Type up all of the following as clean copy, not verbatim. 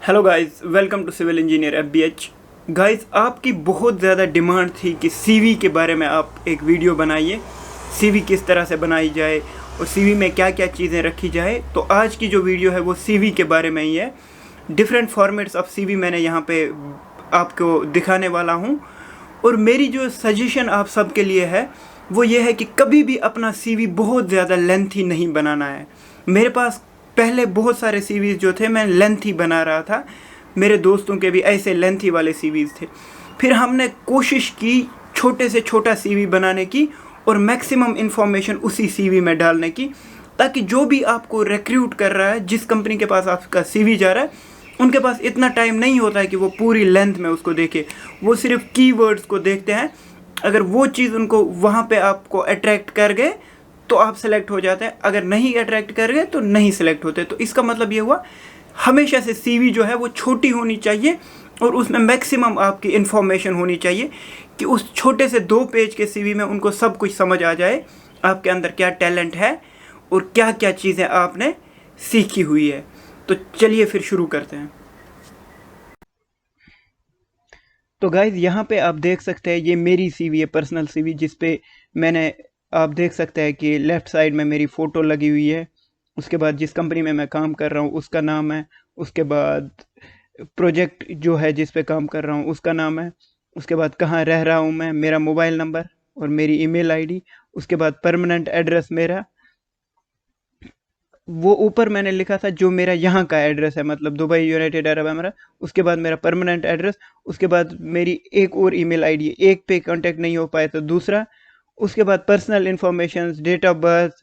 Hello guys, welcome to civil engineer FBH. Guys, आपकी बहुत ज़्यादा डिमांड थी कि सीवी के बारे में आप एक वीडियो बनाइए, सीवी किस तरह से बनाई जाए और सीवी में क्या क्या चीज़ें रखी जाए। तो आज की जो वीडियो है वो सीवी के बारे में ही है। डिफरेंट फॉर्मेट्स ऑफ सीवी मैंने यहाँ पे आपको दिखाने वाला हूँ। और मेरी जो सजेशन आप सबके लिए है वो ये है कि कभी भी अपना सीवी बहुत ज़्यादा लेंथी नहीं बनाना है। मेरे पास पहले बहुत सारे सीवीज़ जो थे मैं लेंथी बना रहा था, मेरे दोस्तों के भी ऐसे लेंथी वाले सीवीज़ थे। फिर हमने कोशिश की छोटे से छोटा सीवी बनाने की और मैक्सिमम इन्फॉर्मेशन उसी सीवी में डालने की, ताकि जो भी आपको रिक्रूट कर रहा है, जिस कंपनी के पास आपका सीवी जा रहा है, उनके पास इतना टाइम नहीं होता है कि वो पूरी लेंथ में उसको देखे। वो सिर्फ कीवर्ड्स को देखते हैं। अगर वो चीज़ उनको वहाँ पे आपको अट्रैक्ट कर गए तो आप सेलेक्ट हो जाते हैं, अगर नहीं अट्रैक्ट कर गए तो नहीं सेलेक्ट होते। तो इसका मतलब ये हुआ, हमेशा से सीवी जो है वो छोटी होनी चाहिए और उसमें मैक्सिमम आपकी इन्फॉर्मेशन होनी चाहिए कि उस छोटे से 2 पेज के सीवी में उनको सब कुछ समझ आ जाए, आपके अंदर क्या टैलेंट है और क्या क्या चीज़ें आपने सीखी हुई है। तो चलिए फिर शुरू करते हैं। तो गाइज़, यहाँ पे आप देख सकते हैं ये मेरी सीवी है, पर्सनल सीवी, जिस पे मैंने, आप देख सकते हैं कि लेफ़्ट साइड में मेरी फ़ोटो लगी हुई है। उसके बाद जिस कंपनी में मैं काम कर रहा हूँ उसका नाम है। उसके बाद प्रोजेक्ट जो है जिस पे काम कर रहा हूँ उसका नाम है। उसके बाद कहाँ रह रहा हूँ मैं, मेरा मोबाइल नंबर और मेरी ईमेल आईडी। उसके बाद परमानेंट एड्रेस मेरा, वो ऊपर मैंने लिखा था जो मेरा यहाँ का एड्रेस है, मतलब दुबई, यूनाइटेड अरब अमीरात। उसके बाद मेरा परमानेंट एड्रेस। उसके बाद मेरी एक और ईमेल आईडी है, एक पे कांटेक्ट नहीं हो पाए तो दूसरा। उसके बाद personal information, date of birth.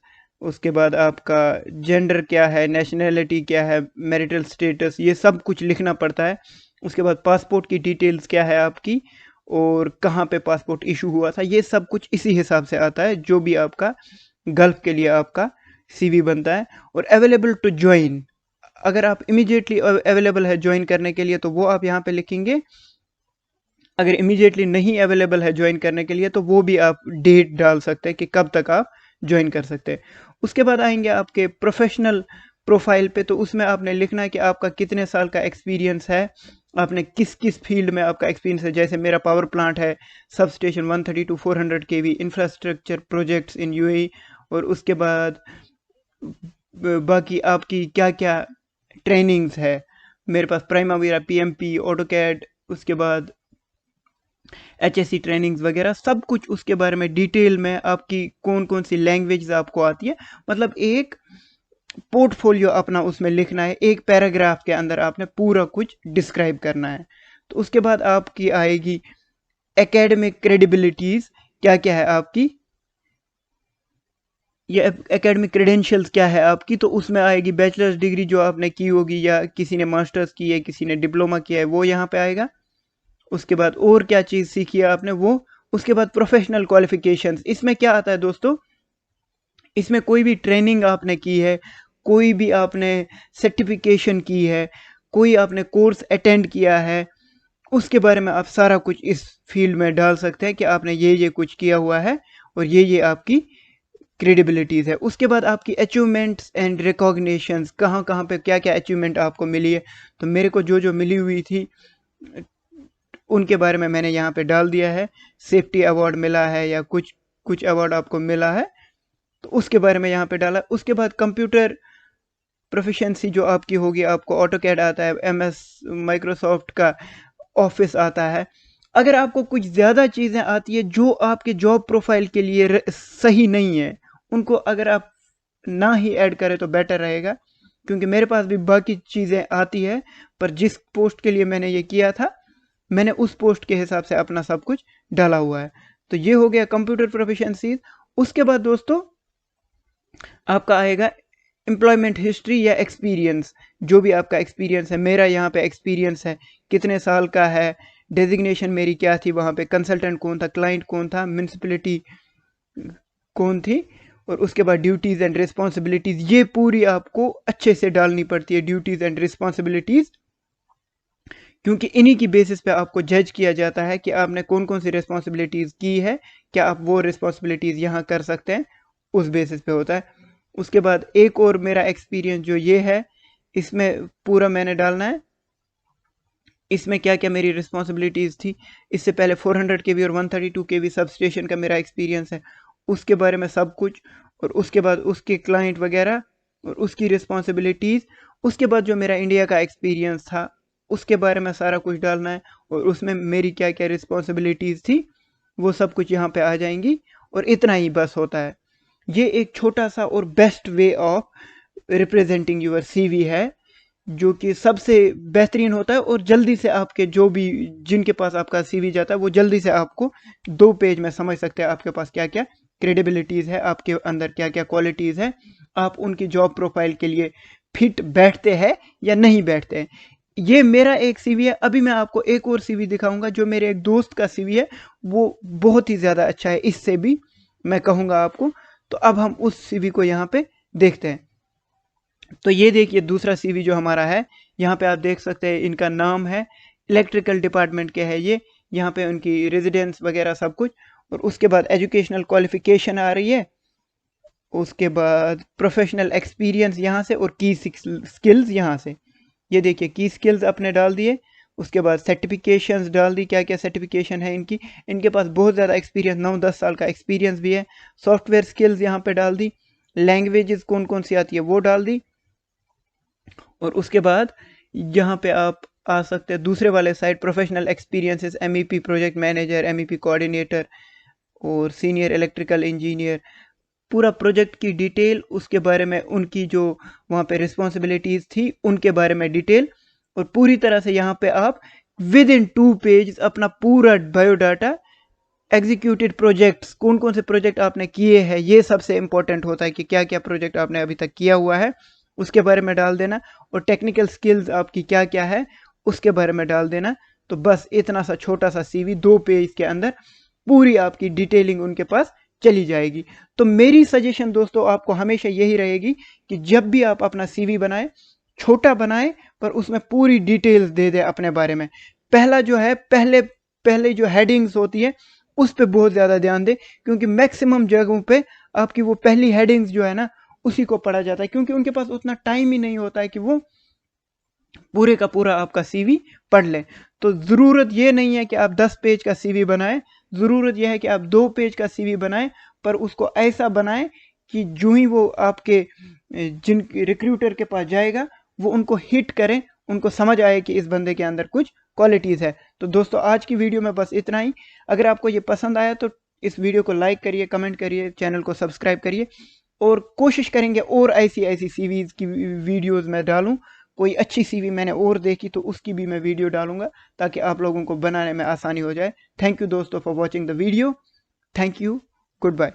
उसके बाद आपका जेंडर क्या है, नेशनैलिटी क्या है, मैरिटल स्टेटस, ये सब कुछ लिखना पड़ता है। उसके बाद पासपोर्ट की डिटेल्स क्या है आपकी और कहाँ पे पासपोर्ट इशू हुआ था, ये सब कुछ इसी हिसाब से आता है जो भी आपका गल्फ के लिए आपका सीवी बनता है। और अवेलेबल टू ज्वाइन, अगर आप इमीडिएटली अवेलेबल है ज्वाइन करने के लिए तो वो आप यहाँ पे लिखेंगे। अगर इमीडिएटली नहीं अवेलेबल है ज्वाइन करने के लिए तो वो भी आप डेट डाल सकते हैं कि कब तक आप ज्वाइन कर सकते हैं। उसके बाद आएंगे आपके प्रोफेशनल प्रोफाइल पे, तो उसमें आपने लिखना है कि आपका कितने साल का एक्सपीरियंस है, आपने किस किस फील्ड में आपका एक्सपीरियंस है। जैसे मेरा पावर प्लांट है, sub station 130 to 400 kV, infrastructure projects in UAE. और उसके बाद बाकी आपकी क्या क्या ट्रेनिंग्स है। मेरे पास प्राइमावीरा, पीएमपी, ऑटोकैड, उसके बाद एचएससी ट्रेनिंग्स वगैरह सब कुछ, उसके बारे में डिटेल में आपकी कौन कौन सी लैंग्वेज आपको आती है, मतलब एक पोर्टफोलियो अपना उसमें लिखना है। एक पैराग्राफ के अंदर आपने पूरा कुछ डिस्क्राइब करना है। तो उसके बाद आपकी आएगी एकेडमिक क्रेडिबिलिटीज़, क्या क्या है आपकी, ये एकेडमिक क्रेडेंशियल्स क्या है आपकी। तो उसमें आएगी बैचलर्स डिग्री जो आपने की होगी, या किसी ने मास्टर्स की है, किसी ने डिप्लोमा किया है, वो यहाँ पे आएगा। उसके बाद और क्या चीज़ सीखी है आपने वो। उसके बाद प्रोफेशनल क्वालिफिकेशंस, इसमें क्या आता है दोस्तों, इसमें कोई भी ट्रेनिंग आपने की है, कोई भी आपने सर्टिफिकेशन की है, कोई आपने कोर्स अटेंड किया है, उसके बारे में आप सारा कुछ इस फील्ड में डाल सकते हैं कि आपने ये कुछ किया हुआ है और ये आपकी क्रेडिबिलिटीज़ है। उसके बाद आपकी अचीवमेंट्स एंड रिकॉग्निशंस, कहाँ कहाँ पे क्या क्या अचीवमेंट आपको मिली है। तो मेरे को जो जो मिली हुई थी उनके बारे में मैंने यहाँ पे डाल दिया है। सेफ्टी अवार्ड मिला है या कुछ कुछ अवार्ड आपको मिला है तो उसके बारे में यहाँ पे डाला। उसके बाद कंप्यूटर प्रोफिशिएंसी जो आपकी होगी, आपको ऑटोकैड आता है, एमएस माइक्रोसॉफ्ट का ऑफिस आता है। अगर आपको कुछ ज़्यादा चीज़ें आती है जो आपके जॉब प्रोफाइल के लिए सही नहीं है, उनको अगर आप ना ही ऐड करें तो बेटर रहेगा, क्योंकि मेरे पास भी बाकी चीज़ें आती है, पर जिस पोस्ट के लिए मैंने ये किया था मैंने उस पोस्ट के हिसाब से अपना सब कुछ डाला हुआ है। तो ये हो गया कंप्यूटर प्रोफिशिएंसी। उसके बाद दोस्तों आपका आएगा एम्प्लॉयमेंट हिस्ट्री या एक्सपीरियंस, जो भी आपका एक्सपीरियंस है। मेरा यहाँ पे एक्सपीरियंस है कितने साल का है, डेजिग्नेशन मेरी क्या थी वहाँ पे, कंसल्टेंट कौन था, क्लाइंट कौन था, म्यूनसिपैलिटी कौन थी, और उसके बाद ड्यूटीज़ एंड रिस्पॉन्सिबिलिटीज़, ये पूरी आपको अच्छे से डालनी पड़ती है, ड्यूटीज़ एंड रिस्पॉन्सिबिलिटीज़, क्योंकि इन्हीं की बेसिस पे आपको जज किया जाता है कि आपने कौन कौन सी रिस्पॉन्सिबिलिटीज़ की है, क्या आप वो रिस्पॉन्सिबिलिटीज़ यहाँ कर सकते हैं, उस बेसिस पे होता है। उसके बाद एक और मेरा एक्सपीरियंस जो ये है, इसमें पूरा मैंने डालना है इसमें क्या क्या मेरी रिस्पॉन्सिबिलिटीज़ थी। इससे पहले 400 kV और 132 kV सब स्टेशन का मेरा एक्सपीरियंस है, उसके बारे में सब कुछ। और उसके बाद उसके क्लाइंट वगैरह और उसकी रिस्पॉन्सिबिलिटीज़। उसके बाद जो मेरा इंडिया का एक्सपीरियंस था उसके बारे में सारा कुछ डालना है, और उसमें मेरी क्या क्या रिस्पॉन्सिबिलिटीज़ थी वो सब कुछ यहाँ पे आ जाएंगी। और इतना ही बस होता है। ये एक छोटा सा और best way of representing your CV है, जो कि सबसे बेहतरीन होता है। और जल्दी से आपके जो भी जिनके पास आपका CV जाता है वो जल्दी से आपको 2 पेज में समझ सकते हैं आपके पास क्या क्या क्रेडिबिलिटीज़ है, आपके अंदर क्या क्या क्वालिटीज़ है, आप उनकी जॉब प्रोफाइल के लिए फिट बैठते हैं या नहीं बैठते हैं। ये मेरा एक CV है। अभी मैं आपको एक और CV दिखाऊंगा जो मेरे एक दोस्त का CV है, वो बहुत ही ज़्यादा अच्छा है, इससे भी मैं कहूँगा आपको। तो अब हम उस CV को यहाँ पे देखते हैं। तो ये देखिए दूसरा CV जो हमारा है, यहाँ पे आप देख सकते हैं इनका नाम है, इलेक्ट्रिकल डिपार्टमेंट के है ये। यहाँ पे उनकी रेजिडेंस वगैरह सब कुछ। और उसके बाद एजुकेशनल क्वालिफिकेशन आ रही है, उसके बाद प्रोफेशनल एक्सपीरियंस यहाँ से, और की स्किल्स यहाँ से। ये देखिए की स्किल्स अपने डाल दिए। उसके बाद सर्टिफिकेशंस डाल दी, क्या क्या सर्टिफिकेशन है इनकी। इनके पास बहुत ज़्यादा एक्सपीरियंस, 9-10 साल का एक्सपीरियंस भी है। सॉफ्टवेयर स्किल्स यहाँ पे डाल दी। लैंग्वेजेस कौन कौन सी आती है वो डाल दी। और उसके बाद यहाँ पे आप आ सकते हैं दूसरे वाले side, professional experiences, MEP project manager, MEP coordinator और सीनियर इलेक्ट्रिकल इंजीनियर। पूरा प्रोजेक्ट की डिटेल, उसके बारे में उनकी जो वहाँ पे रिस्पॉन्सिबिलिटीज़ थी उनके बारे में डिटेल। और पूरी तरह से यहाँ पे आप विद इन 2 पेज अपना पूरा बायोडाटा, एग्जीक्यूटेड प्रोजेक्ट्स, कौन कौन से प्रोजेक्ट आपने किए हैं, ये सबसे इंपॉर्टेंट होता है कि क्या क्या प्रोजेक्ट आपने अभी तक किया हुआ है उसके बारे में डाल देना। और टेक्निकल स्किल्स आपकी क्या क्या है उसके बारे में डाल देना। तो बस इतना सा छोटा सा CV 2 पेज के अंदर पूरी आपकी डिटेलिंग उनके पास चली जाएगी। तो मेरी सजेशन दोस्तों आपको हमेशा यही रहेगी कि जब भी आप अपना CV बनाएं, छोटा बनाएं पर उसमें पूरी डिटेल्स दे दे अपने बारे में। पहला जो है, पहले पहले जो हेडिंग्स होती है उस पे बहुत ज़्यादा ध्यान दें, क्योंकि मैक्सिमम जगहों पे आपकी वो पहली हेडिंग्स जो है ना उसी को पढ़ा जाता है, क्योंकि उनके पास उतना टाइम ही नहीं होता है कि वो पूरे का पूरा आपका CV पढ़ लें। तो ज़रूरत ये नहीं है कि आप 10 पेज का CV बनाएं, ज़रूरत यह है कि आप 2 पेज का CV बनाएं, पर उसको ऐसा बनाएं कि जो ही वो आपके जिन रिक्रूटर के पास जाएगा वो उनको हिट करें, उनको समझ आए कि इस बंदे के अंदर कुछ क्वालिटीज़ है। तो दोस्तों आज की वीडियो में बस इतना ही। अगर आपको ये पसंद आया तो इस वीडियो को लाइक करिए, कमेंट करिए, चैनल को सब्सक्राइब करिए। और कोशिश करेंगे और ऐसी ऐसी CVs की वीडियोज़ मैं डालूं। कोई अच्छी CV मैंने और देखी तो उसकी भी मैं वीडियो डालूंगा, ताकि आप लोगों को बनाने में आसानी हो जाए। थैंक यू दोस्तों for watching the video. Thank you, good bye.